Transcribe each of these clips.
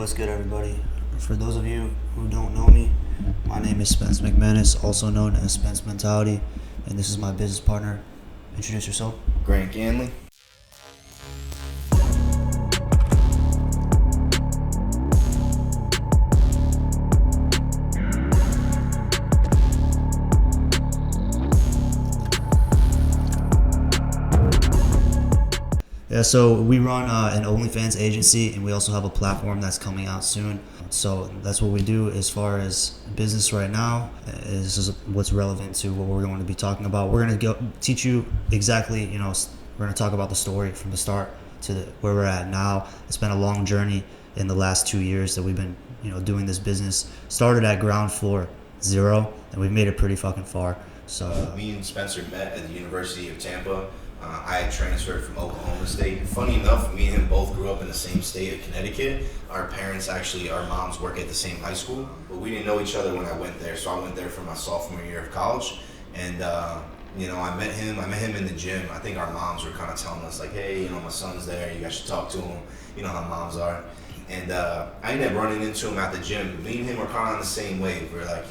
what's good, everybody? For those of you who don't know me, my name is Spence McManus, also known as Spence Mentality, and this is my business partner. Introduce yourself. Grant Ganley. Yeah, so we run an Onlyfans agency, and we also have a platform that's coming out soon. So that's what we do as far as business right now. This is what's relevant to what we're going to be talking about. We're going to teach you exactly, we're going to talk about the story from the start to where we're at now. It's been a long journey in the last 2 years that we've been, doing this business. Started at ground floor zero, and we've made it pretty fucking far. So me and Spencer met at the University of Tampa. I had transferred from Oklahoma State. Funny enough, me and him both grew up in the same state of Connecticut. Our moms work at the same high school, but we didn't know each other when I went there. So I went there for my sophomore year of college, and I met him in the gym. I think our moms were kind of telling us like, hey, my son's there. You guys should talk to him. You know how moms are. And I ended up running into him at the gym. Me and him were kind of on the same wave. We're like,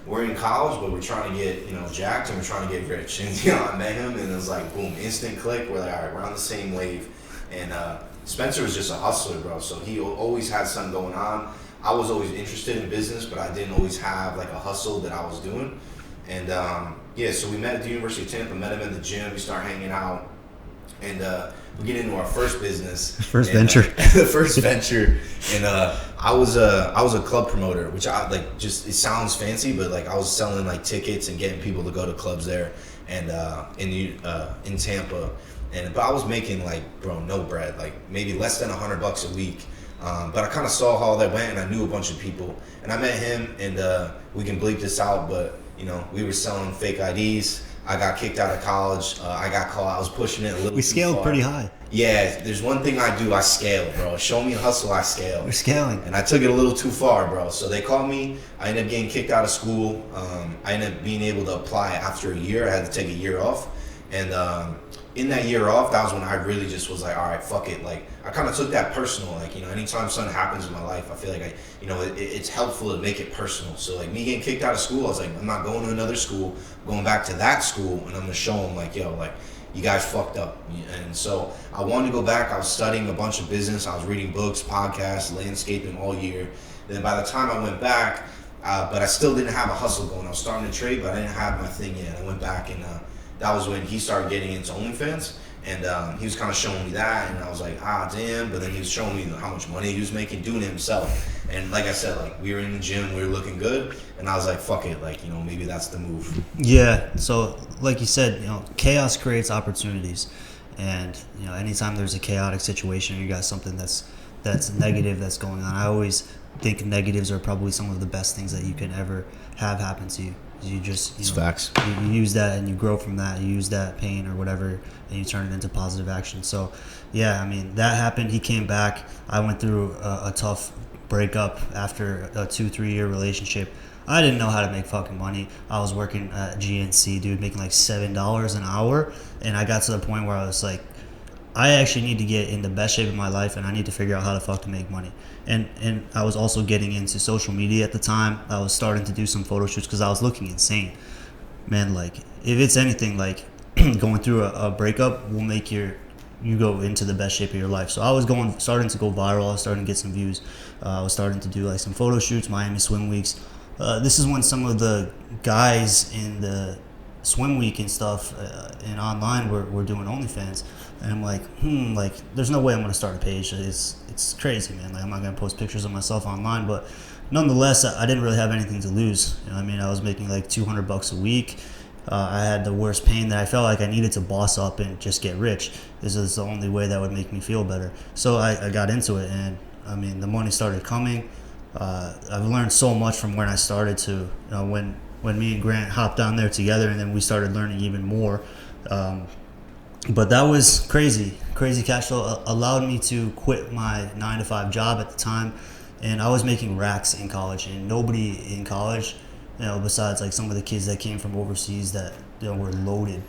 we're in college, but we're trying to get, jacked, and we're trying to get rich. And, I met him, and it was like, boom, instant click. We're like, all right, we're on the same wave. And Spencer was just a hustler, bro. So he always had something going on. I was always interested in business, but I didn't always have, like, a hustle that I was doing. And, so we met at the University of Tampa, met him in the gym. We started hanging out. And we get into our first business. Venture. The first venture. And I was a club promoter, which it sounds fancy, but I was selling tickets and getting people to go to clubs there and in Tampa. But I was making no bread, maybe less than $100 a week. But I kind of saw how that went, and I knew a bunch of people. And I met him, and we can bleep this out, but we were selling fake IDs. I got kicked out of college. I got caught. I was pushing it a little. We scaled pretty high. Yeah, there's one thing I do. I scale, bro. Show me a hustle, I scale. We're scaling. And I took it a little too far, bro. So they called me. I ended up getting kicked out of school. I ended up being able to apply after a year. I had to take a year off. And in that year off, that was when I really just was like, all right, fuck it. I kind of took that personal. Anytime something happens in my life, I feel like it's helpful to make it personal. So me getting kicked out of school, I was like, I'm not going to another school. I'm going back to that school, and I'm gonna show them you guys fucked up. And so I wanted to go back. I was studying a bunch of business. I was reading books, podcasts, landscaping all year. Then by the time I went back, but I still didn't have a hustle going. I was starting to trade, but I didn't have my thing yet. I went back, and that was when he started getting into OnlyFans. And he was kind of showing me that, and I was like, damn. But then he was showing me how much money he was making doing it himself. And like I said, we were in the gym, we were looking good, and I was like, fuck it, maybe that's the move. Yeah, so like you said, chaos creates opportunities. And, anytime there's a chaotic situation, you got something that's negative that's going on. I always think negatives are probably some of the best things that you can ever have happen to you. You just, it's facts. You use that and you grow from that. You use that pain or whatever, and you turn it into positive action. So, yeah, that happened. He came back. I went through a tough breakup after a 2-3 year relationship. I didn't know how to make fucking money. I was working at GNC, dude, making $7 an hour, and I got to the point where I was like, I actually need to get in the best shape of my life, and I need to figure out how the fuck to make money. And I was also getting into social media at the time. I was starting to do some photo shoots because I was looking insane. Man, if it's anything, going through a breakup will make you go into the best shape of your life. So I was starting to go viral. I was starting to get some views. I was starting to do some photo shoots, Miami Swim Weeks. This is when some of the guys in the swim week and stuff and online were doing OnlyFans. And I'm like, there's no way I'm gonna start a page. It's crazy, man. I'm not gonna post pictures of myself online, but nonetheless, I didn't really have anything to lose. I was making $200 a week. I had the worst pain that I felt like I needed to boss up and just get rich. This is the only way that would make me feel better. So I got into it, and the money started coming. I've learned so much from when I started to when me and Grant hopped down there together, and then we started learning even more. But that was crazy cash flow. Allowed me to quit my 9-to-5 job at the time, and I was making racks in college, and nobody in college, besides some of the kids that came from overseas that were loaded,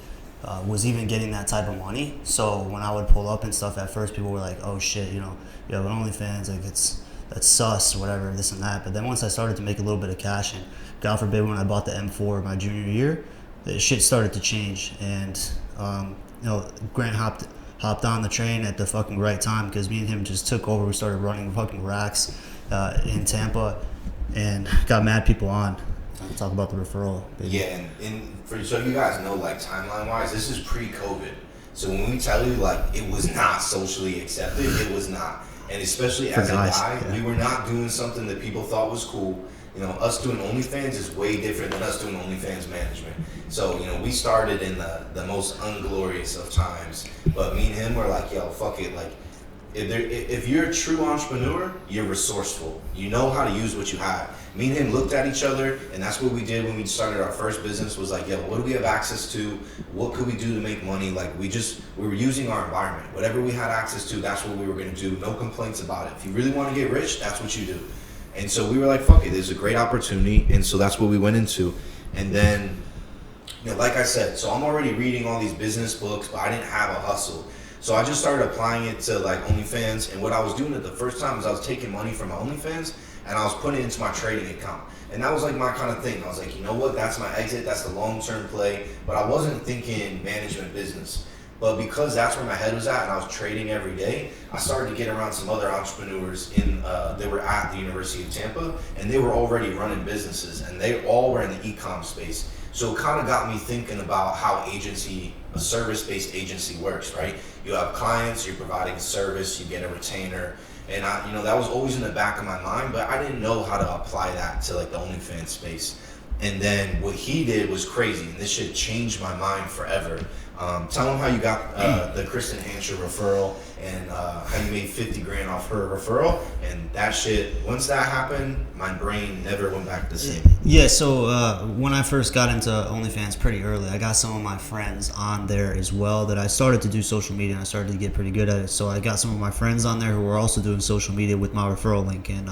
was even getting that type of money. So when I would pull up and stuff, at first people were like, "Oh shit, you know, you have an OnlyFans, like that's sus, whatever, this and that." But then once I started to make a little bit of cash, and God forbid when I bought the M4 my junior year, the shit started to change, and you know, Grant hopped on the train at the fucking right time because me and him just took over. We started running fucking racks in Tampa, and got mad people on. I'll talk about the referral. Baby. Yeah, and so you guys know, like, timeline wise, this is pre-COVID. So when we tell you, like, it was not socially accepted, it was not. And especially as a guy, we were not doing something that people thought was cool. You know, us doing OnlyFans is way different than us doing Onlyfans Management. So, you know, we started in the most unglorious of times. But me and him were like, yo, fuck it. Like, if you're a true entrepreneur, you're resourceful. You know how to use what you have. Me and him looked at each other, and that's what we did when we started our first business, was like, yo, what do we have access to? What could we do to make money? Like, we were using our environment. Whatever we had access to, that's what we were going to do. No complaints about it. If you really want to get rich, that's what you do. And so we were like, fuck it, there's a great opportunity. And so that's what we went into. And then, you know, like I said, so I'm already reading all these business books, but I didn't have a hustle. So I just started applying it to, like, OnlyFans. And what I was doing at the first time is I was taking money from my OnlyFans and I was putting it into my trading account. And that was like my kind of thing. I was like, you know what, that's my exit, that's the long-term play. But I wasn't thinking management business. But because that's where my head was at and I was trading every day, I started to get around some other entrepreneurs they were at the University of Tampa, and they were already running businesses, and they all were in the e-com space. So it kind of got me thinking about how a service-based agency works, right? You have clients, you're providing a service, you get a retainer, and that was always in the back of my mind, but I didn't know how to apply that to, like, the OnlyFans space. And then what he did was crazy, and this shit changed my mind forever. Tell him how you got the Kristen Hansher referral, and how you made 50 grand off her referral. And that shit, once that happened, my brain never went back the same. Yeah, so when I first got into OnlyFans pretty early, I got some of my friends on there as well, that I started to do social media, and I started to get pretty good at it. So I got some of my friends on there who were also doing social media with my referral link, and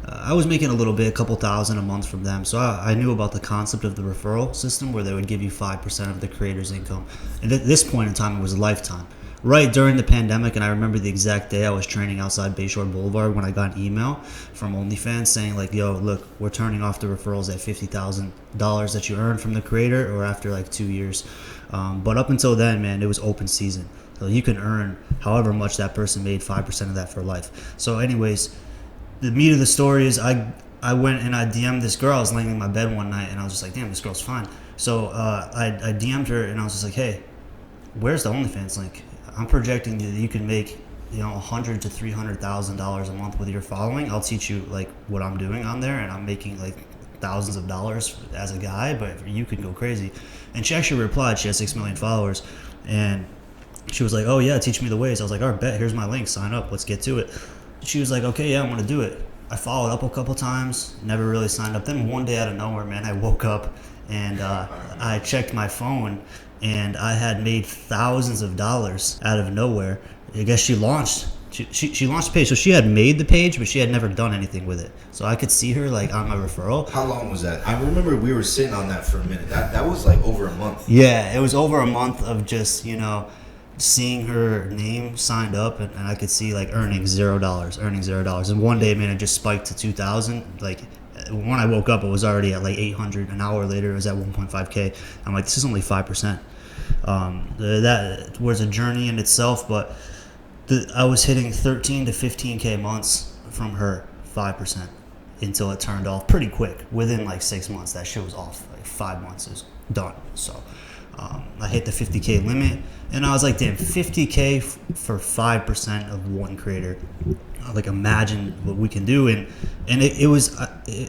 I was making a little bit, a couple thousand a month from them. So I knew about the concept of the referral system, where they would give you 5% of the creator's income. And at this point in time, it was a lifetime. Right during the pandemic, and I remember the exact day I was training outside Bayshore Boulevard when I got an email from OnlyFans saying, like, yo, look, we're turning off the referrals at $50,000 that you earn from the creator, or after like 2 years. But up until then, man, it was open season. So you can earn however much that person made, 5% of that for life. So anyways, the meat of the story is I went and I DM'd this girl. I was laying in my bed one night, and I was just like, damn, this girl's fine. So I DM'd her, and I was just like, hey, where's the OnlyFans link? I'm projecting that you can make, $100,000 to $300,000 a month with your following. I'll teach you, like, what I'm doing on there, and I'm making, like, thousands of dollars as a guy, but you could go crazy. And she actually replied. She has 6 million followers, and she was like, oh yeah, teach me the ways. I was like, all right, bet, here's my link, sign up, let's get to it. She was like, okay, yeah, I'm gonna do it. I followed up a couple times, never really signed up. Then one day out of nowhere, man, I woke up and I checked my phone, and I had made thousands of dollars out of nowhere. I guess she launched she launched the page. So she had made the page, but she had never done anything with it. So I could see her, like, on my referral. How long was that? I remember we were sitting on that for a minute. That was like over a month. Yeah, it was over a month of just, seeing her name signed up, and I could see, like, earning $0. And one day, man, it just spiked to 2,000. Like, when I woke up, it was already at like 800. An hour later, it was at 1.5K. I'm like, this is only 5%. That was a journey in itself, but I was hitting 13 to 15K months from her, 5%, until it turned off pretty quick. Within like 6 months, that shit was off. Like 5 months, it was done. So I hit the 50K limit, and I was like, damn, 50K for 5% of one creator. Like, imagine what we can do. And it was,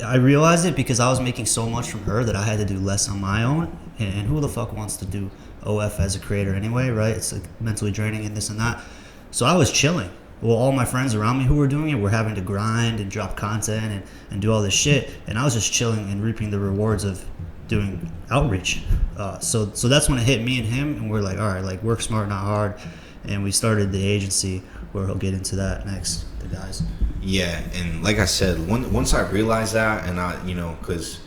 I realized it because I was making so much from her that I had to do less on my own. And who the fuck wants to do OF as a creator anyway, right? It's like mentally draining and this and that. So I was chilling. Well, all my friends around me who were doing it were having to grind and drop content and do all this shit. And I was just chilling and reaping the rewards of doing outreach. So that's when it hit me and him, and we're like, all right, like, work smart, not hard. And we started the agency, where he'll get into that next, the guys. Yeah, and like I said, once I realized that, and because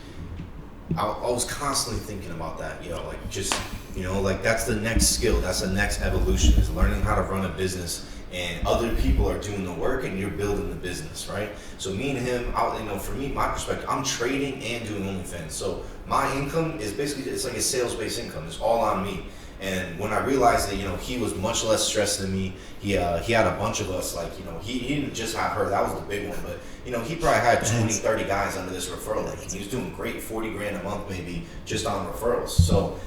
I was constantly thinking about that, like, just You know, like that's the next skill. That's the next evolution, is learning how to run a business, and other people are doing the work and you're building the business, right? So me and him, for me, my perspective, I'm trading and doing OnlyFans. So my income is basically, it's like a sales-based income. It's all on me. And when I realized that, he was much less stressed than me, he had a bunch of us, like, he didn't just have her, that was the big one, but, he probably had 20, 30 guys under this referral. Like, he was doing great, 40 grand a month maybe, just on referrals. So,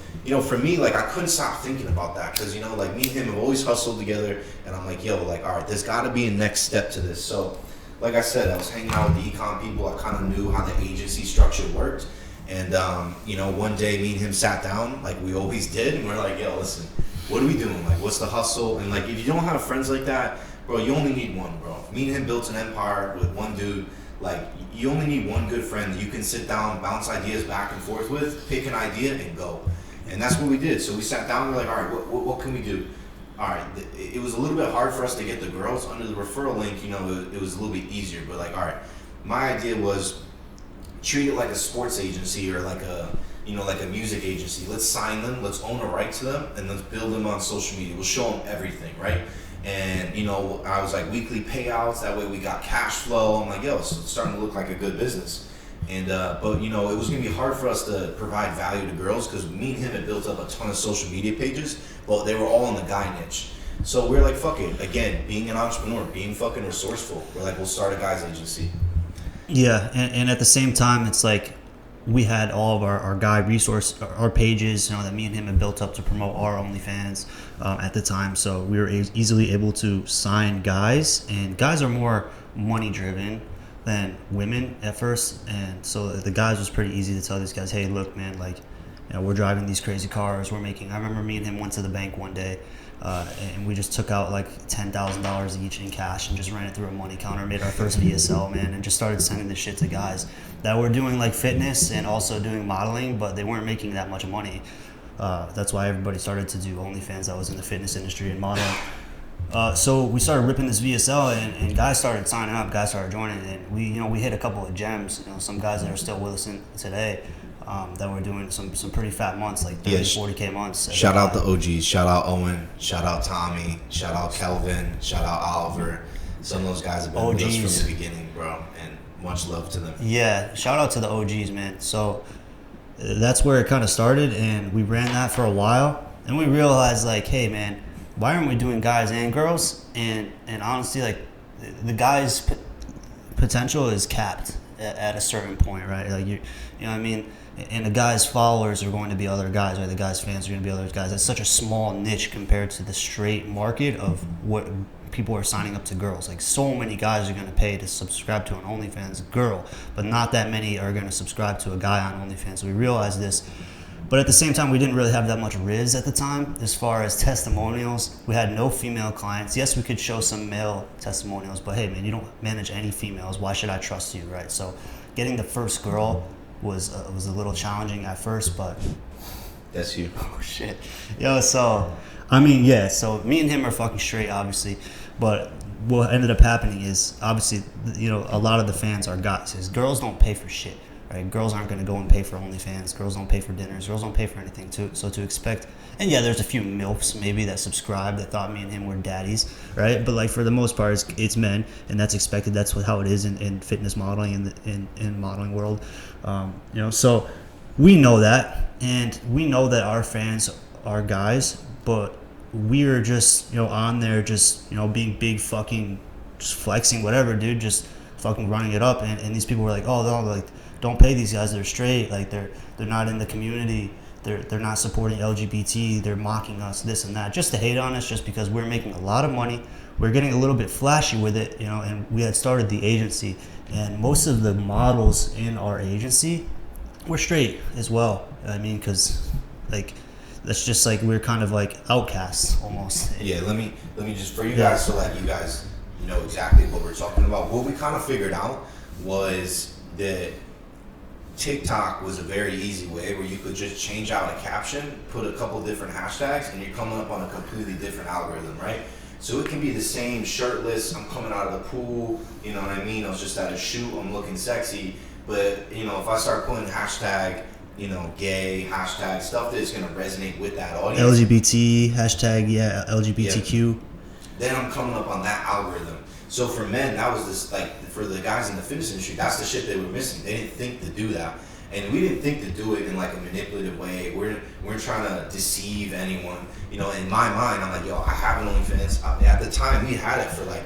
for me, like, I couldn't stop thinking about that, because, like, me and him have always hustled together, and I'm like, all right, there's got to be a next step to this. So, like I said, I was hanging out with the econ people, I kind of knew how the agency structure worked. And, one day me and him sat down, like we always did, and we're like, listen, what are we doing? Like, what's the hustle? And, like, if you don't have friends like that, bro, you only need one, bro. Me and him built an empire with one dude. Like, you only need one good friend that you can sit down, bounce ideas back and forth with, pick an idea, and go. And that's what we did. So we sat down, and we're like, all right, what can we do? All right, it was a little bit hard for us to get the girls under the referral link. It was a little bit easier. But, like, all right, my idea was, treat it like a sports agency or like a music agency. Let's sign them, let's own a right to them, and let's build them on social media. We'll show them everything, right? And I was like, weekly payouts, that way we got cash flow. I'm like, it's starting to look like a good business. And but it was gonna be hard for us to provide value to girls, because me and him had built up a ton of social media pages, but they were all in the guy niche. So we're like, fuck it. Again, being an entrepreneur, being fucking resourceful, we're like, we'll start a guys agency. Yeah, and at the same time, it's like we had all of our guy resource, our pages, that me and him had built up to promote our OnlyFans at the time. So we were easily able to sign guys, and guys are more money driven than women at first. And so the guys was pretty easy to tell these guys, hey, look, man, like, we're driving these crazy cars. I remember me and him went to the bank one day. And we just took out like $10,000 each in cash and just ran it through a money counter, made our first VSL, man, and just started sending this shit to guys that were doing like fitness and also doing modeling, but they weren't making that much money. That's why everybody started to do OnlyFans that was in the fitness industry and modeling. So we started ripping this VSL, and guys started signing up, guys started joining, and we hit a couple of gems. Some guys that are still with us today. That were doing some pretty fat months, like 30, 40K months. Shout out the OGs. Shout out Owen. Shout out Tommy. Shout out Kelvin. Shout out Oliver. Some of those guys have been with us from the beginning, bro, and much love to them. Yeah, shout out to the OGs, man. So that's where it kind of started, and we ran that for a while, and we realized, like, hey, man, why aren't we doing guys and girls? And honestly, like, the guys' potential is capped at a certain point, right? Like, you know what I mean? And the guy's followers are going to be other guys, right? The guy's fans are going to be other guys. That's such a small niche compared to the straight market of what people are signing up to girls. Like, so many guys are going to pay to subscribe to an OnlyFans girl, but not that many are going to subscribe to a guy on OnlyFans. So we realized this. But at the same time, we didn't really have that much riz at the time as far as testimonials. We had no female clients. Yes, we could show some male testimonials, but hey, man, you don't manage any females. Why should I trust you, right? So getting the first girl was a little challenging at first, but that's you. Oh shit, so I mean, yeah. So me and him are fucking straight, obviously, but what ended up happening is, obviously, a lot of the fans are guys. Because girls don't pay for shit, right? Girls aren't going to go and pay for OnlyFans. Girls don't pay for dinners. Girls don't pay for anything too. So to expect, and yeah, there's a few MILFs maybe that subscribe that thought me and him were daddies, right? But like, for the most part, it's men, and that's expected. That's how it is in fitness modeling and in modeling world. So we know that, and we know that our fans are guys, but we're just on there just being big, fucking just flexing, whatever, dude, just fucking running it up, and these people were like, oh no, like, don't pay these guys, they're straight, like they're not in the community, they're not supporting LGBT, they're mocking us, this and that, just to hate on us, just because we're making a lot of money, we're getting a little bit flashy with it, and we had started the agency, and most of the models in our agency were straight as well. I mean, because like, that's just like, we're kind of like outcasts almost. Yeah, let me just, for you guys, so that you guys know exactly what we're talking about. What we kind of figured out was that TikTok was a very easy way where you could just change out a caption, put a couple different hashtags, and you're coming up on a completely different algorithm, right? So it can be the same shirtless, I'm coming out of the pool, you know what I mean? I was just at a shoot, I'm looking sexy. But, if I start putting hashtag, gay hashtag stuff that's gonna resonate with that audience. LGBT hashtag, yeah, LGBTQ. Yeah. Then I'm coming up on that algorithm. So for men, that was this, like, for the guys in the fitness industry, that's the shit they were missing. They didn't think to do that. And we didn't think to do it in like a manipulative way. We're trying to deceive anyone. In my mind, I'm like, yo, I have an OnlyFans. At the time, we had it for like,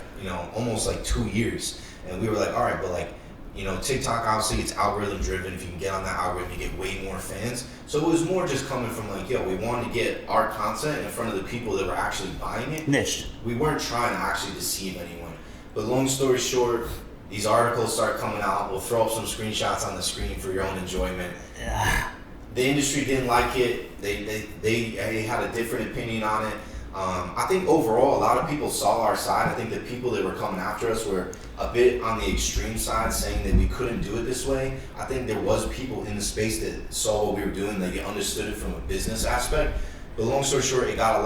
almost like 2 years. And we were like, all right, but like, TikTok, obviously, it's algorithm driven. If you can get on that algorithm, you get way more fans. So it was more just coming from like, yo, we wanted to get our content in front of the people that were actually buying it. Niched. We weren't trying to actually deceive anyone. But long story short, these articles start coming out. We'll throw up some screenshots on the screen for your own enjoyment. Yeah. The industry didn't like it. They had a different opinion on it. I think overall, a lot of people saw our side. I think the people that were coming after us were a bit on the extreme side, saying that we couldn't do it this way. I think there was people in the space that saw what we were doing, that they understood it from a business aspect. But long story short, it got a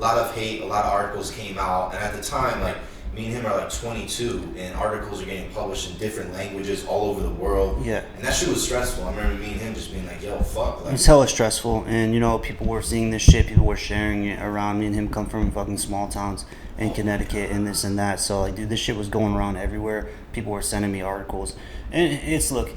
lot of hate. A lot of articles came out, and at the time, like, me and him are like 22, and articles are getting published in different languages all over the world. Yeah. And that shit was stressful. I remember me and him just being like, yo, fuck. Like, it's hella stressful, and people were seeing this shit, people were sharing it around. Me and him come from fucking small towns in Connecticut and this and that. So like, dude, this shit was going around everywhere. People were sending me articles. And look,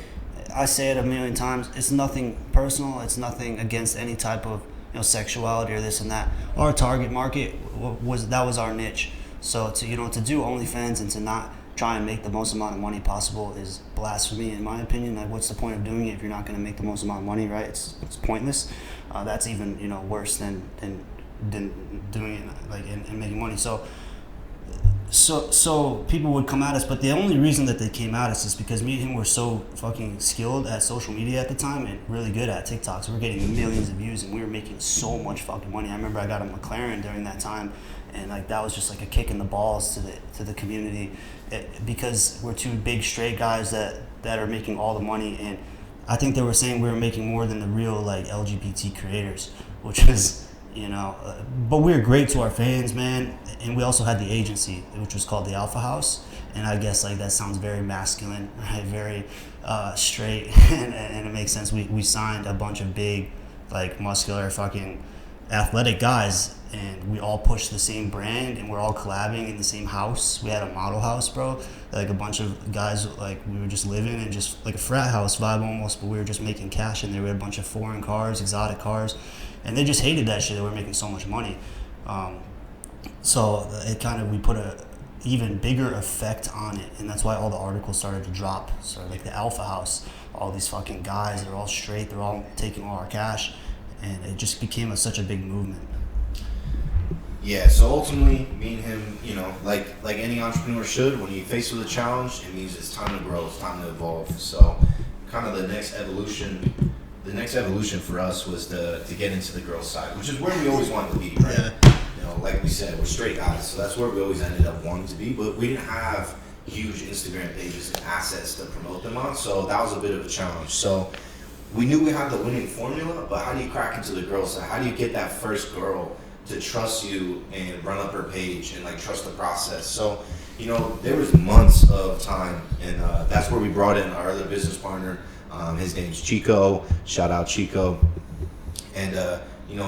I say it a million times, it's nothing personal, it's nothing against any type of sexuality or this and that. Our target market was our niche. So to do OnlyFans and to not try and make the most amount of money possible is blasphemy, in my opinion. Like, what's the point of doing it if you're not going to make the most amount of money, right? It's pointless. That's even worse than doing it like and making money. So people would come at us, but the only reason that they came at us is because me and him were so fucking skilled at social media at the time and really good at TikTok. So we're getting millions of views and we were making so much fucking money. I remember I got a McLaren during that time, and like that was just like a kick in the balls to the community, because we're two big straight guys that are making all the money. And I think they were saying we were making more than the real like LGBT creators, which was but we were great to our fans, man. And we also had the agency, which was called the Alpha House, and I guess like that sounds very masculine, right? Very straight, and it makes sense. We signed a bunch of big, like, muscular fucking athletic guys, and we all pushed the same brand, and we're all collabing in the same house. We had a model house, bro, like a bunch of guys, like we were just living in just like a frat house vibe almost, but we were just making cash in there. We had a bunch of foreign cars, exotic cars, and they just hated that shit, that we were making so much money. So it we put a even bigger effect on it, and that's why all the articles started to drop. So like the Alpha House, all these fucking guys, they're all straight, they're all taking all our cash, and it just became such a big movement. Yeah, so ultimately, me and him, like any entrepreneur should, when you face with a challenge, it means it's time to grow, it's time to evolve. So kind of the next evolution for us was to get into the girls' side, which is where we always wanted to be, right? Yeah. Like we said, we're straight guys, so that's where we always ended up wanting to be, but we didn't have huge Instagram pages and assets to promote them on, so that was a bit of a challenge. So we knew we had the winning formula, but how do you crack into the girls' side? How do you get that first girl to trust you and run up her page and like trust the process? So, there was months of time, and that's where we brought in our other business partner. His name's Chico. Shout out Chico. And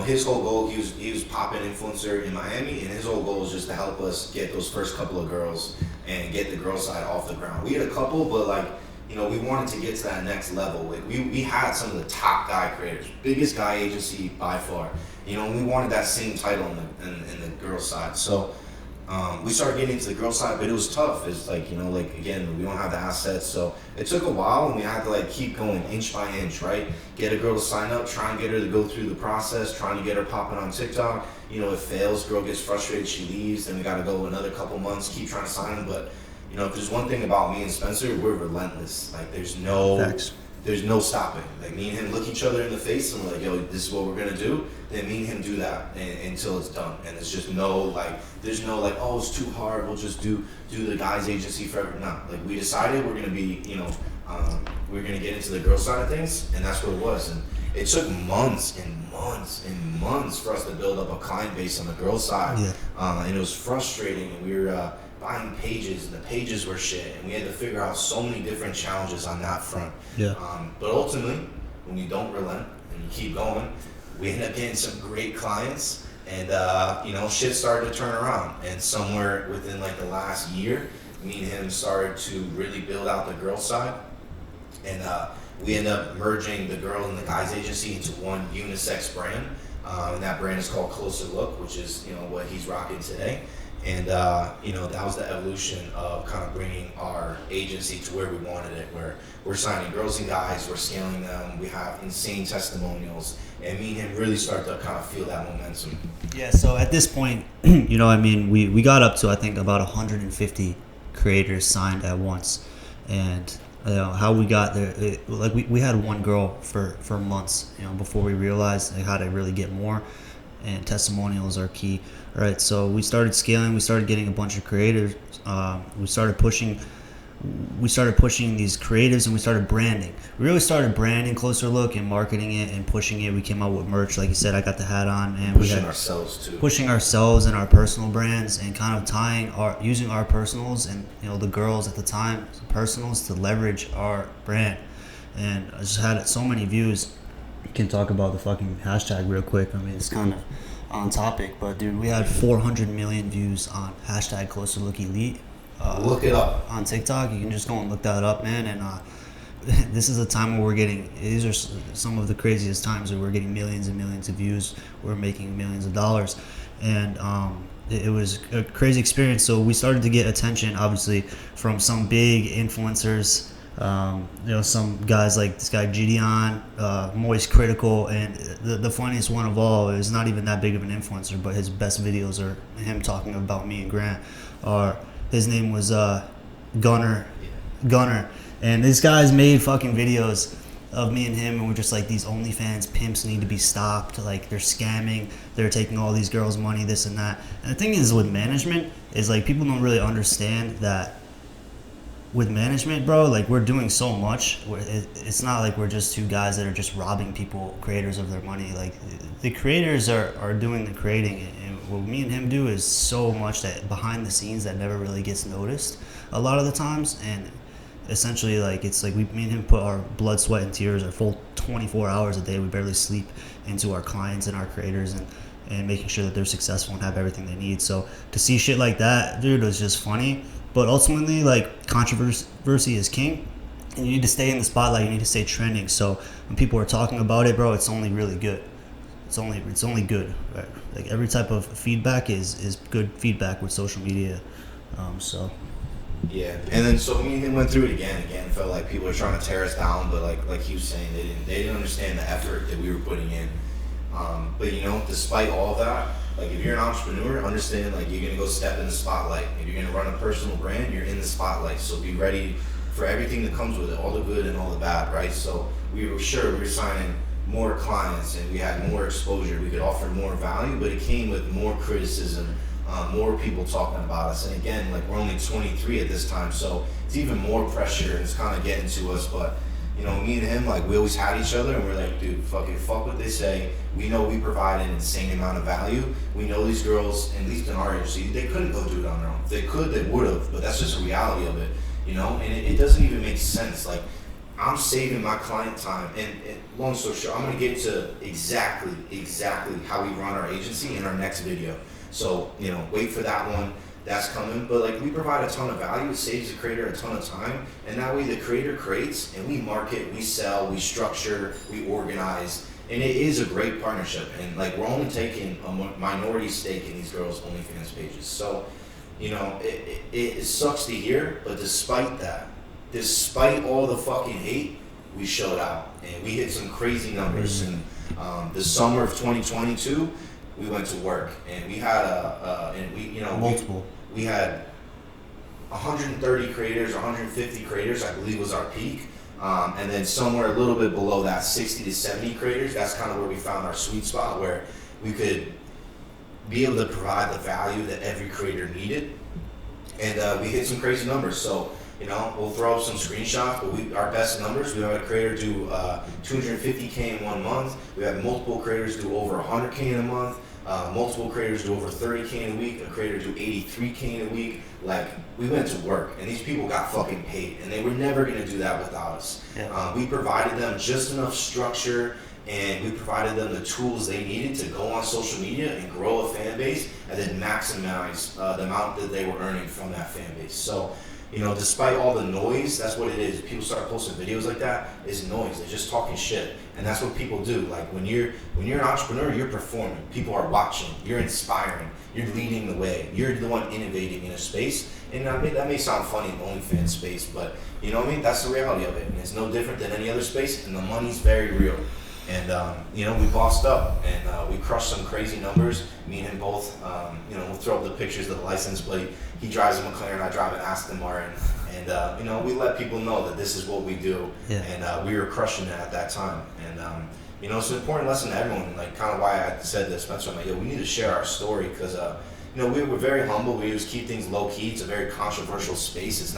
his whole goal, he was pop-in influencer in Miami, and his whole goal was just to help us get those first couple of girls and get the girl side off the ground. We had a couple, but like, we wanted to get to that next level. Like we had some of the top guy creators, biggest guy agency by far. We wanted that same title in the girl side. So we started getting into the girl side, but it was tough. It's like, again, we don't have the assets, so it took a while, and we had to like keep going inch by inch, right? Get a girl to sign up, try and get her to go through the process, trying to get her popping on TikTok. It fails, girl gets frustrated, she leaves, then we got to go another couple months, keep trying to sign them. But if there's one thing about me and Spencer, we're relentless. Like there's no stopping. Like me and him look each other in the face and we're like, yo, this is what we're gonna do. Then me and him do that until it's done. And it's just there's no like, oh, it's too hard, we'll just do the guys agency forever. No, like we decided we're gonna be, we're gonna get into the girl side of things, and that's what it was. And it took months and months and months for us to build up a client base on the girl side. Yeah. And it was frustrating, and we were buying pages, and the pages were shit, and we had to figure out so many different challenges on that front. Yeah. But ultimately, when you don't relent and you keep going, we end up getting some great clients, and shit started to turn around. And somewhere within like the last year, me and him started to really build out the girl side, and we end up merging the girl and the guys agency into one unisex brand, and that brand is called Closer Look, which is what he's rocking today. And that was the evolution of kind of bringing our agency to where we wanted it, where we're signing girls and guys, we're scaling them, we have insane testimonials, and me and him really start to kind of feel that momentum. Yeah, so at this point, we got up to, I think, about 150 creators signed at once. And how we got there, we had one girl for months, before we realized how to really get more, and testimonials are key. Right, so we started scaling. We started getting a bunch of creators. We started pushing these creatives, and we started branding. We really started branding Closer Look and marketing it and pushing it. We came out with merch, like you said. I got the hat on, and pushing ourselves too. Pushing ourselves and our personal brands, and kind of using our personals and the girls at the time personals to leverage our brand. And I just had so many views. You can talk about the fucking hashtag real quick. I mean, it's kind of on topic, but dude, we had 400 million views on hashtag Closer Look Elite. Look it up on TikTok. You can just go and look that up, man. And this is a time where these are some of the craziest times where we're getting millions and millions of views. We're making millions of dollars, and it was a crazy experience. So we started to get attention, obviously, from some big influencers. Some guys like this guy Gideon, Moist Critical, and the funniest one of all is not even that big of an influencer, but his best videos are him talking about me and Grant. His name was Gunner, and these guys made fucking videos of me and him, and we're just like, these OnlyFans pimps need to be stopped. Like, they're scamming, they're taking all these girls' money, this and that. And the thing is with management is like people don't really understand that. With management, bro, like we're doing so much. It's not like we're just two guys that are just robbing people, creators, of their money. Like the creators are doing the creating, and what me and him do is so much that behind the scenes that never really gets noticed a lot of the times. And essentially, like it's like me and him put our blood, sweat, and tears, our full 24 hours a day. We barely sleep into our clients and our creators, and making sure that they're successful and have everything they need. So to see shit like that, dude, was just funny. But ultimately, like, controversy is king, and you need to stay in the spotlight. You need to stay trending. So when people are talking about it, bro, it's only really good. It's only good. Right? Like every type of feedback is good feedback with social media. Yeah, and then so me and him went through it again. Felt like people were trying to tear us down, but like he was saying, they didn't understand the effort that we were putting in. But despite all of that, like if you're an entrepreneur, understand like you're gonna go step in the spotlight. If you're gonna run a personal brand, you're in the spotlight. So be ready for everything that comes with it, all the good and all the bad, right? So we were signing more clients and we had more exposure. We could offer more value, but it came with more criticism, more people talking about us. And again, like we're only 23 at this time, so it's even more pressure and it's kind of getting to us. But me and him, like we always had each other, and we're like, dude, fuck what they say. We know we provide an insane amount of value. We know these girls, at least in our agency, they couldn't go do it on their own. If they could, they would have, but that's just the reality of it, and it doesn't even make sense. Like, I'm saving my client time, and long story short, I'm gonna get to exactly how we run our agency in our next video. So, wait for that one. That's coming, but like we provide a ton of value. It saves the creator a ton of time, and that way the creator creates, and we market, we sell, we structure, we organize, and it is a great partnership. And like we're only taking a minority stake in these girls' OnlyFans pages. So, it sucks to hear, but despite all the fucking hate, we showed out, and we hit some crazy numbers. And the summer of 2022. We went to work, and we had multiple. We had 130 creators, 150 creators, I believe was our peak, and then somewhere a little bit below that, 60 to 70 creators. That's kind of where we found our sweet spot, where we could be able to provide the value that every creator needed, and we hit some crazy numbers. So. We'll throw up some screenshots, but our best numbers, we had a creator do 250K in 1 month. We had multiple creators do over 100K in a month. Multiple creators do over 30K in a week. A creator do 83K in a week. Like, we went to work, and these people got fucking paid, and they were never gonna do that without us. Yeah. We provided them just enough structure, and we provided them the tools they needed to go on social media and grow a fan base, and then maximize the amount that they were earning from that fan base. So, you know, despite all the noise, that's what it is. People start posting videos like that, it's noise. They're just talking shit, and that's what people do. Like, when you're an entrepreneur, you're performing. People are watching. You're inspiring. You're leading the way. You're the one innovating in a space. And I mean, that may sound funny in the OnlyFans space, but you know what I mean? That's the reality of it. And it's no different than any other space, and the money's very real. And, you know, we bossed up, and we crushed some crazy numbers. Me and him both, you know, we'll throw up the pictures of the license plate. He drives a McLaren, I drive an Aston Martin. And, you know, we let people know that this is what we do. Yeah. And we were crushing it at that time. And, you know, it's an important lesson to everyone. Like, kind of why I said this, Spencer, I'm like, yo, we need to share our story, because, you know, we were very humble. We just keep things low key. It's a very controversial space. It's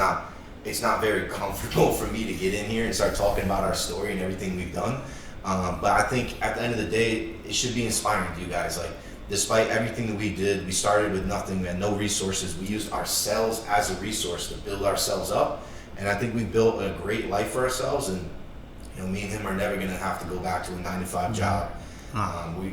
not very comfortable for me to get in here and start talking about our story and everything we've done. But I think at the end of the day, it should be inspiring to you guys. Like, despite everything that we did, we started with nothing. We had no resources. We used ourselves as a resource to build ourselves up. And I think we built a great life for ourselves. And, you know, me and him are never going to have to go back to a 9-to-5 job.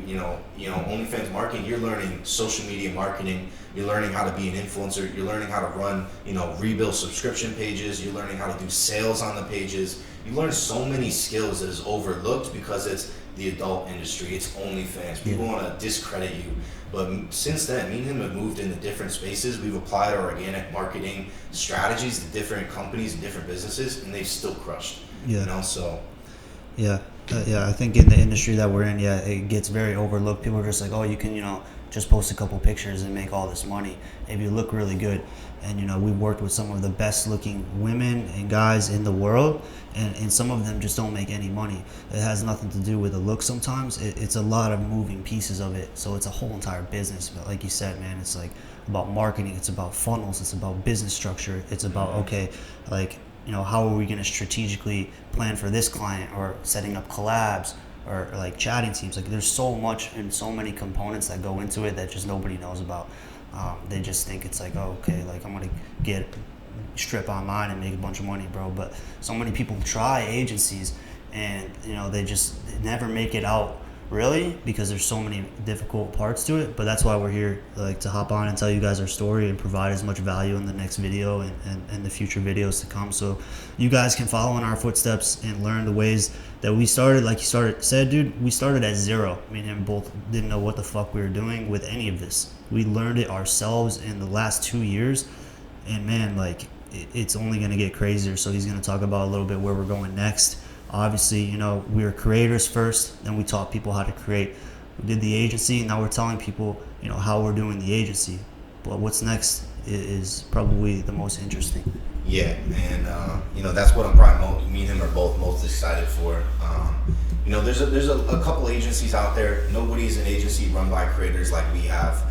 You know, OnlyFans marketing, you're learning social media marketing. You're learning how to be an influencer. You're learning how to run, you know, rebuild subscription pages. You're learning how to do sales on the pages. You learn so many skills that is overlooked because it's the adult industry. It's OnlyFans. People want to discredit you. But since then, me and him have moved into different spaces. We've applied our organic marketing strategies to different companies and different businesses, and they've still crushed. Yeah. You know, so. Yeah. Yeah, I think in the industry that we're in, yeah, it gets very overlooked. People are just like, oh, you can, you know, just post a couple pictures and make all this money if you look really good. And, you know, we've worked with some of the best looking women and guys in the world, and some of them just don't make any money. It has nothing to do with the look sometimes. It's a lot of moving pieces of it. So it's a whole entire business. But like you said, man, it's like about marketing. It's about funnels. It's about business structure. It's about, okay, like, you know, how are we going to strategically plan for this client, or setting up collabs, or like chatting teams. Like, there's so much and so many components that go into it that just nobody knows about. They just think it's like, oh, okay, like I'm going to strip online and make a bunch of money, bro. But so many people try agencies, and, you know, they just never make it out, really, because there's so many difficult parts to it. But that's why we're here, like, to hop on and tell you guys our story and provide as much value in the next video and the future videos to come, so you guys can follow in our footsteps and learn the ways that we started. Like you said, dude, we started at zero. Me and him both didn't know what the fuck we were doing with any of this. We learned it ourselves in the last 2 years, and man, like, it's only going to get crazier. So he's going to talk about a little bit where we're going next. Obviously, you know, we were creators first, then we taught people how to create. We did the agency, and now we're telling people, you know, how we're doing the agency. But what's next is probably the most interesting. Yeah, and you know, that's what I'm probably me and him are both most excited for. You know, there's a couple agencies out there. Nobody's an agency run by creators like we have.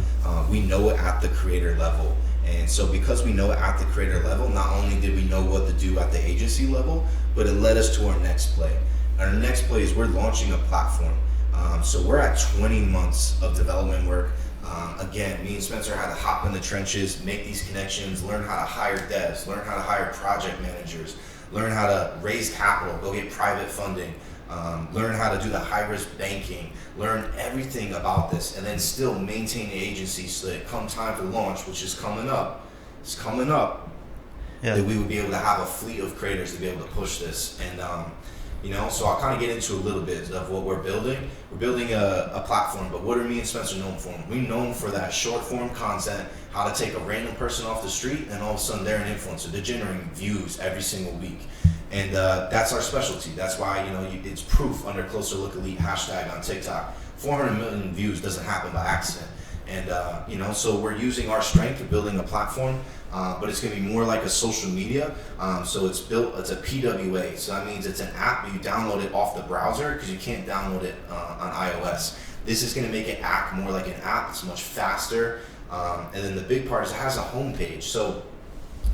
We know it at the creator level. And so because we know it at the creator level, not only did we know what to do at the agency level, but it led us to our next play. Our next play is we're launching a platform. So we're at 20 months of development work. Again, me and Spencer had to hop in the trenches, make these connections, learn how to hire devs, learn how to hire project managers, learn how to raise capital, go get private funding, learn how to do the high-risk banking, learn everything about this, and then still maintain the agency so that come time for launch, which is coming up, Yeah. that we would be able to have a fleet of creators to be able to push this. And you know, so I'll kind of get into a little bit of what we're building. We're building a platform, but what are me and Spencer known for? We're known for that short form content, how to take a random person off the street and all of a sudden they're an influencer. They're generating views every single week. And that's our specialty. That's why, you know, it's proof under Closer Look Elite hashtag on TikTok. 400 million views doesn't happen by accident. And, you know, so we're using our strength to building a platform, but it's going to be more like a social media. So it's a PWA. So that means it's an app, but you download it off the browser because you can't download it on iOS. This is going to make it act more like an app. It's much faster. And then the big part is it has a homepage. So,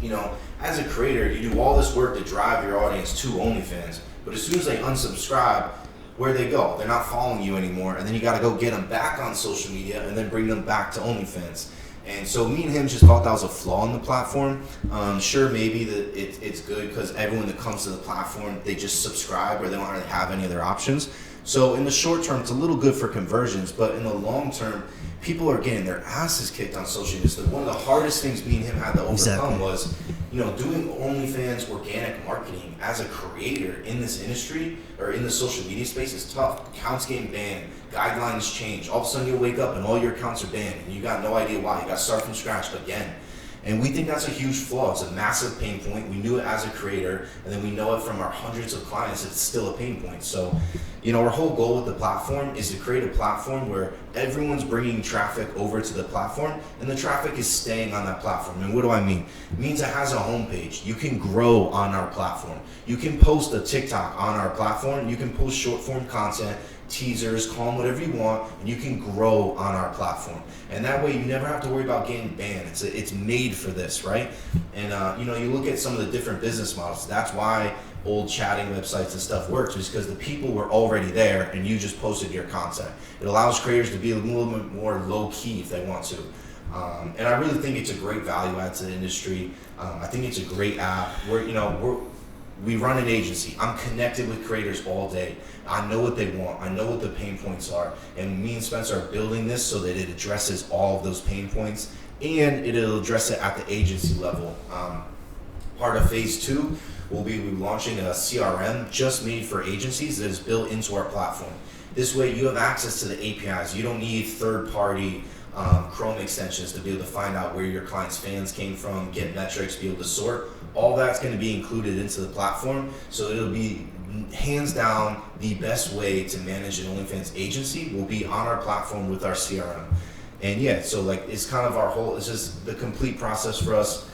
you know, as a creator, you do all this work to drive your audience to OnlyFans, but as soon as they unsubscribe, where they go? They're not following you anymore, and then you got to go get them back on social media and then bring them back to OnlyFans. And so me and him just thought that was a flaw in the platform. Sure, maybe that it's good because everyone that comes to the platform, they just subscribe or they don't really have any other options. So in the short term, it's a little good for conversions, but in the long term, people are getting their asses kicked on social media. So one of the hardest things me and him had to overcome was, doing OnlyFans organic marketing as a creator in this industry or in the social media space is tough. Accounts getting banned, guidelines change. All of a sudden you'll wake up and all your accounts are banned and you got no idea why. You got to start from scratch again. And we think that's a huge flaw. It's a massive pain point. We knew it as a creator, and then we know it from our hundreds of clients. It's still a pain point. So, our whole goal with the platform is to create a platform where everyone's bringing traffic over to the platform, and the traffic is staying on that platform. And what do I mean? It means it has a homepage. You can grow on our platform. You can post a TikTok on our platform. You can post short form content, teasers, call them whatever you want, and you can grow on our platform. And that way you never have to worry about getting banned. It's made for this, right? And you look at some of the different business models. That's why old chatting websites and stuff works, is because the people were already there and you just posted your content. It allows creators to be a little bit more low key if they want to. And I really think it's a great value add to the industry. I think it's a great app. We run an agency. I'm connected with creators all day. I know what they want. I know what the pain points are. And me and Spencer are building this so that it addresses all of those pain points, and it'll address it at the agency level. Part of phase 2 will be launching a CRM just made for agencies that is built into our platform. This way you have access to the APIs. You don't need third-party Chrome extensions to be able to find out where your clients' fans came from, get metrics, be able to sort. All that's going to be included into the platform, so it'll be hands down the best way to manage an OnlyFans agency will be on our platform with our CRM. And so it's kind of it's just the complete process for us.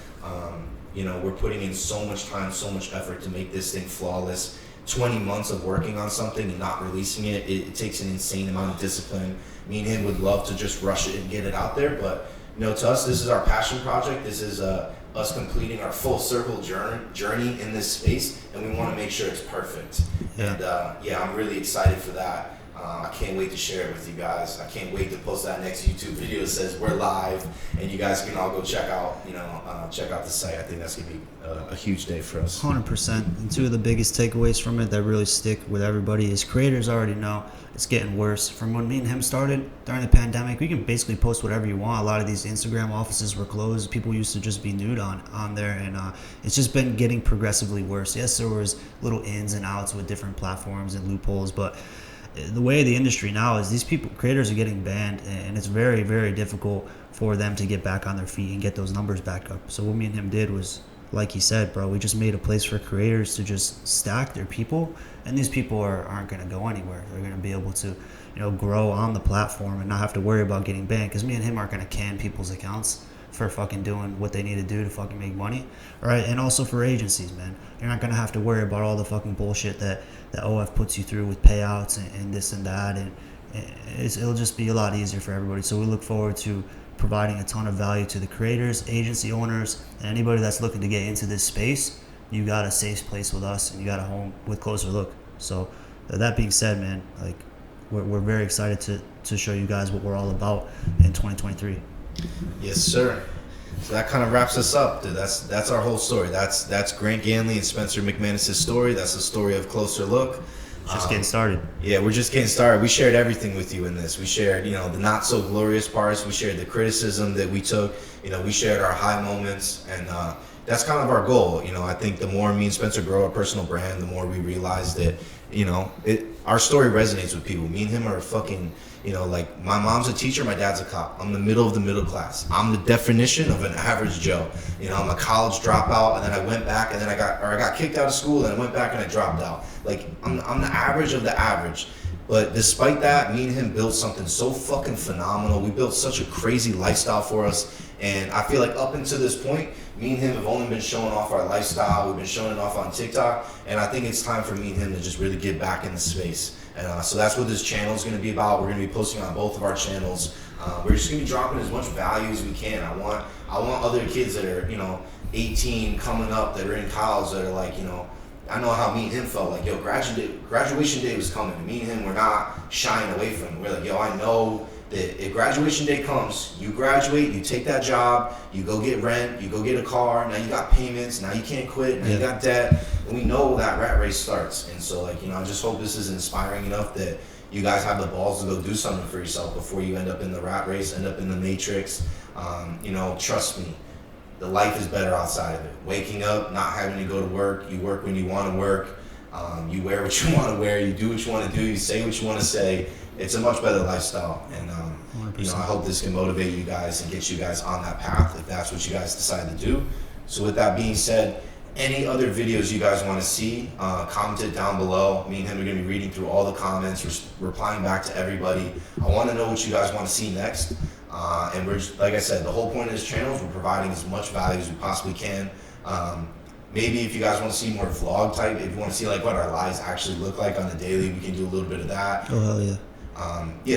We're putting in so much time, so much effort to make this thing flawless. 20 months of working on something and not releasing it, it takes an insane amount of discipline. Me and him would love to just rush it and get it out there, but to us, this is our passion project. This is us completing our full circle journey in this space, and we want to make sure it's perfect. And I'm really excited for that. I can't wait to share it with you guys. I can't wait to post that next YouTube video that says we're live, and you guys can all go check out the site. I think that's gonna be a huge day for us. 100%. And two of the biggest takeaways from it that really stick with everybody is creators already know it's getting worse. From when me and him started during the pandemic, we can basically post whatever you want. A lot of these Instagram offices were closed. People used to just be nude on there, and it's just been getting progressively worse. Yes, there was little ins and outs with different platforms and loopholes, but the way the industry now is, these creators are getting banned, and it's very, very difficult for them to get back on their feet and get those numbers back up. So what me and him did was, like he said, bro, we just made a place for creators to just stack their people, and these people aren't going to go anywhere. They're going to be able to grow on the platform and not have to worry about getting banned, because me and him aren't going to can people's accounts for fucking doing what they need to do to fucking make money, right? And also for agencies, man, you're not gonna have to worry about all the fucking bullshit that OF puts you through with payouts and this and that, and it'll just be a lot easier for everybody. So we look forward to providing a ton of value to the creators, agency owners, and anybody that's looking to get into this space. You got a safe place with us, and you got a home with Closer Look. So that being said, man, like we're very excited to show you guys what we're all about in 2023. Yes, sir. So that kind of wraps us up, dude. That's our whole story. That's Grant Ganley and Spencer McManus' story. That's the story of Closer Look. Just getting started. Yeah, we're just getting started. We shared everything with you in this. We shared, the not so glorious parts. We shared the criticism that we took. We shared our high moments, and that's kind of our goal. I think the more me and Spencer grow our personal brand, the more we realize that, our story resonates with people. Me and him are fucking, like my mom's a teacher, my dad's a cop. I'm the middle of the middle class. I'm the definition of an average Joe. I'm a college dropout, and then I went back, and then I got kicked out of school, and I went back and I dropped out. Like I'm the average of the average. But despite that, me and him built something so fucking phenomenal. We built such a crazy lifestyle for us. And I feel like up until this point, me and him have only been showing off our lifestyle. We've been showing it off on TikTok. And I think it's time for me and him to just really get back in the space. And so that's what this channel is going to be about. We're going to be posting on both of our channels. We're just going to be dropping as much value as we can. I want other kids that are, 18 coming up, that are in college, that are like, I know how me and him felt. Like, yo, graduation day was coming. And me and him were not shying away from it. We're like, yo, I know that if graduation day comes, you graduate, you take that job, you go get rent, you go get a car, now you got payments, now you can't quit, now you got debt, and we know that rat race starts. And so, like, I just hope this is inspiring enough that you guys have the balls to go do something for yourself before you end up in the rat race, end up in the matrix. Trust me, the life is better outside of it. Waking up, not having to go to work, you work when you want to work, you wear what you want to wear, you do what you want to do, you say what you want to say. It's a much better lifestyle, and I hope this can motivate you guys and get you guys on that path if that's what you guys decide to do. So with that being said, any other videos you guys want to see, comment it down below. Me and him are going to be reading through all the comments, replying back to everybody. I want to know what you guys want to see next. And we're just, like I said, the whole point of this channel is we're providing as much value as we possibly can. Maybe if you guys want to see more vlog type, if you want to see like what our lives actually look like on the daily, we can do a little bit of that. Oh, hell yeah.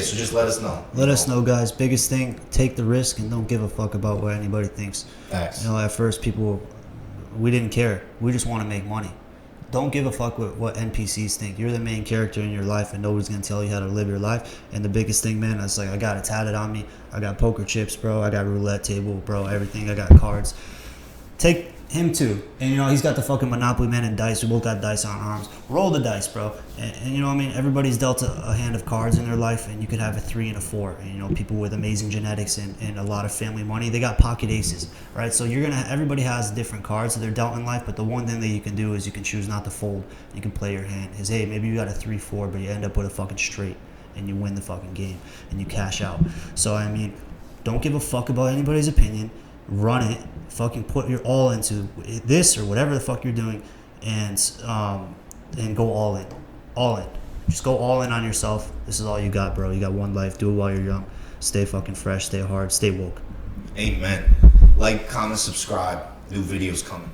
So just let us know. Let us know, guys. Biggest thing, take the risk and don't give a fuck about what anybody thinks. Facts. At first we didn't care. We just want to make money. Don't give a fuck what NPCs think. You're the main character in your life, and nobody's gonna tell you how to live your life. And the biggest thing, man, is like I got it tatted on me. I got poker chips, bro. I got roulette table, bro. Everything. I got cards. Take him too, and he's got the fucking Monopoly man and dice. We both got dice on arms. Roll the dice, bro. And everybody's dealt a hand of cards in their life, and you could have a 3 and a 4. And people with amazing genetics and a lot of family money, they got pocket aces, right? So everybody has different cards that they're dealt in life, but the one thing that you can do is you can choose not to fold. You can play your hand. Hey, maybe you got a 3-4, but you end up with a fucking straight, and you win the fucking game, and you cash out. So don't give a fuck about anybody's opinion. Run it. Fucking put your all into this or whatever the fuck you're doing, and go all in. Just go all in on yourself. This is all you got, bro. You got one life. Do it while you're young. Stay fucking fresh. Stay hard. Stay woke. Amen. Like, comment, subscribe. New videos coming.